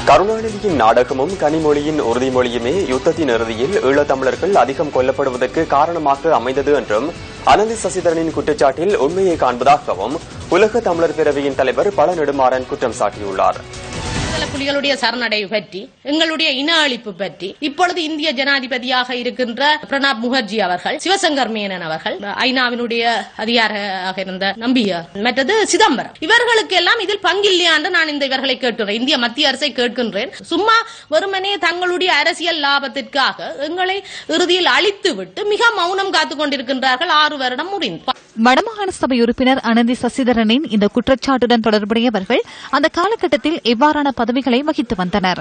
கருணாநிதியின் நாடகமும் கனிமொழியின் உறுதிமொழியுமே யுத்தத்தின் இறுதியில் ஈழத்தமிழர்கள் அதிகம் கொல்லப்படுவதற்கு காரணமாக அமைந்தது என்றும் அனந்தி சசிதரனின் குற்றச்சாட்டில் உண்மையை காண்பதாகவும் உலக தமிழர் பேரவையின் தலைவர் பழ நெடுமாறன் குற்றம் சாட்டியுள்ளார். புலிகளுடைய சரணடைவு பற்றி, எங்களுடைய இன அழிப்பு பற்றி இப்பொழுது இந்திய ஜனாதிபதியாக இருக்கின்ற பிரணாப் முகர்ஜி அவர்கள், சிவசங்கர் மேனன் அவர்கள், ஐநாவினுடைய அதிகாரியாக இருந்த நம்பியார், மற்றது சிதம்பரம், இவர்களுக்கெல்லாம் இதில் பங்கில்லையா என்று நான் இவர்களை கேட்கிறேன், இந்திய மத்திய அரசை கேட்கின்றேன். சும்மா வெறுமனே தங்களுடைய அரசியல் லாபத்திற்காக எங்களை இறுதியில் அழித்துவிட்டு மிக மௌனம் காத்துக் கொண்டிருக்கின்றார்கள். 6 வருடம் முடிந்து. வடமாகாண சபை உறுப்பினர் அனந்தி சசிதரனின் இந்த குற்றச்சாட்டுடன் தொடர்புடையவர்கள் அந்த காலகட்டத்தில் எவ்வாறான பதவிகளை வகித்து வந்தனர்?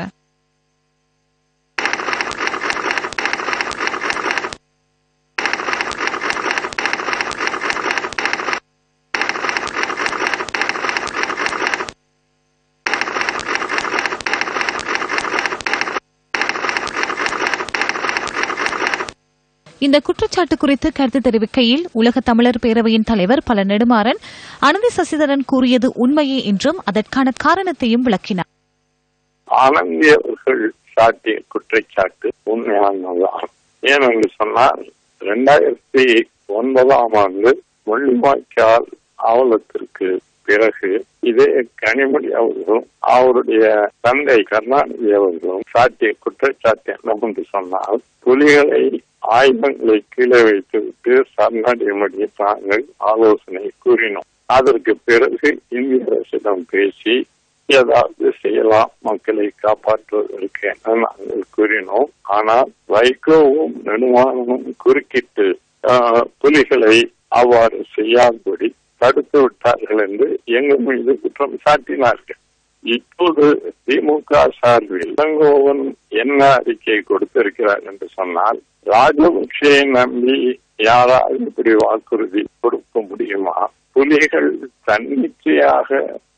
இந்த குற்றச்சாட்டு குறித்து கருத்து தெரிவிக்கையில் உலக தமிழர் பேரவையின் தலைவர் பழ நெடுமாறன் அனந்தி சசிதரன் கூறியது உண்மையே என்றும் அதற்கான காரணத்தையும் விளக்கினார். அனந்தி அவர்கள் சாட்டிய குற்றச்சாட்டு உண்மையானதான். ஏனென்று சொன்னால் 2009ஆம் ஆண்டு முள்ளிவாய்க்கால் அவலத்திற்கு பிறகு இதே கனிமொழி அவர்களும் அவருடைய தந்தை கருணாநிதி அவர்களும் சாட்டிய குற்றச்சாட்டு என்னவென்று சொன்னால், புலிகளை ஆயுதங்களை கீழே வைத்துவிட்டு சரணடையும்படி தாங்கள் ஆலோசனை கூறினோம். அதற்கு பிறகு இந்திய அரசிடம் பேசி ஏதாவது செய்யலாம் மக்களை காப்பாற்றுவதற்கு என நாங்கள் கூறினோம். ஆனால் வைகோவும் நெடுமாறனும் குறுக்கிட்டு புலிகளை அவ்வாறு செய்யாதபடி தடுத்து விட்டார்கள் என்று எங்கள் மீது குற்றம் சாட்டினார்கள். இப்போது திமுக சார்பில் இளங்கோவன் என்ன அறிக்கை கொடுத்திருக்கிறார் என்று சொன்னால், ராஜபக்சேயை நம்பி யாராவது இப்படி வாக்குறுதி கொடுக்க முடியுமா? புலிகள் தன்னிச்சையாக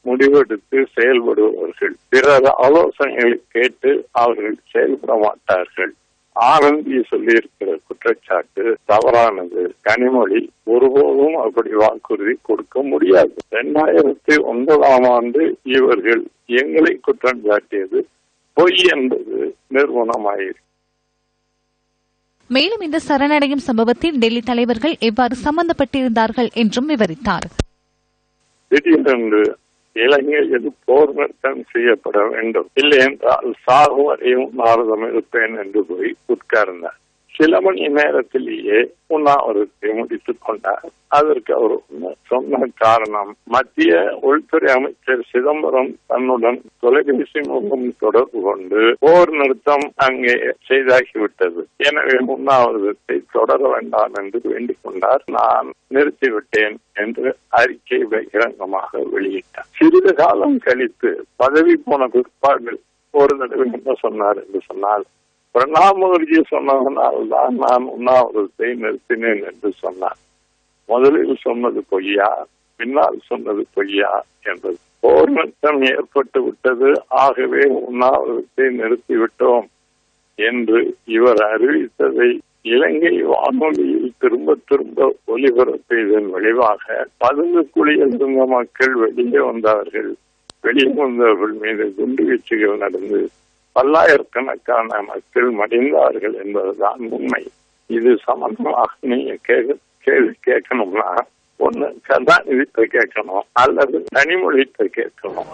முடிவெடுத்து செயல்படுபவர்கள், பிறர் ஆலோசனைகளை கேட்டு அவர்கள் செயல்பட மாட்டார்கள். ஆனந்தி சொல்லியிருக்கிற குற்றச்சாட்டு தவறானது. கனிமொழி ஒருபோதும் அப்படி வாக்குறுதி கொடுக்க முடியாது. 2009ஆம் ஆண்டு இவர்கள் எங்களை குற்றம் சாட்டியது பொய் என்பது நிறுவனமாயிருக்கு. மேலும் இந்த சரணடையும் சம்பவத்தில் டெல்லி தலைவர்கள் எவ்வாறு சம்பந்தப்பட்டிருந்தார்கள் என்றும் விவரித்தார். திடீரென்று இலங்கையில் போர் நிறுத்தம் செய்யப்பட வேண்டும், இல்லை என்றால் சாகு வரையும் பாரதம் இருப்பேன் என்று போய் உட்கார்ந்தார். சில மணி நேரத்திலேயே உண்ணாவிரதத்தை முடித்துக் கொண்டார். அதற்கு அவர் சொன்ன காரணம், மத்திய உள்துறை அமைச்சர் சிதம்பரம் தன்னுடன் தொலைபேசி மூலம் தொடர்பு கொண்டு போர் நிறுத்தம் அங்கே செய்தாகிவிட்டது, எனவே உண்ணாவிரதத்தை தொடர வேண்டாம் என்று வேண்டிக் கொண்டார். நான் நிறுத்திவிட்டேன் என்று அறிக்கை பகிரங்கமாக வெளியிட்டார். சிறிது காலம் கழித்து பதவி போன பிற்பாடு ஒரு தடவை என்ன சொன்னார் என்று சொன்னால், பிரணாப் முகர்ஜி சொன்னதனால் தான் நான் உண்ணாவிரதத்தை நிறுத்தினேன் என்று சொன்னார். முதலில் சொன்னது பொய்யா, பின்னால் சொன்னது பொய்யா என்பது. போர் நிறுத்தம் ஏற்பட்டு விட்டது, ஆகவே உண்ணாவிரதத்தை நிறுத்திவிட்டோம் என்று இவர் அறிவித்ததை இலங்கை வானொலியில் திரும்ப திரும்ப ஒலிபரப்பியதன் விளைவாக பதுங்கு குழியில் இருந்த மக்கள் வெளியே வந்தார்கள். வெளியே வந்தவர்கள் மீது குண்டுவீச்சுகள் நடந்து பல்லாயிரக்கணக்கான மக்கள் மடிந்தார்கள் என்பதுதான் உண்மை. இது சம்பந்தமாக நீங்க கேள்வி கேட்கணும்னா ஒண்ணு கருணாநிதியை கேட்கணும் அல்லது கனிமொழியை கேட்கணும்.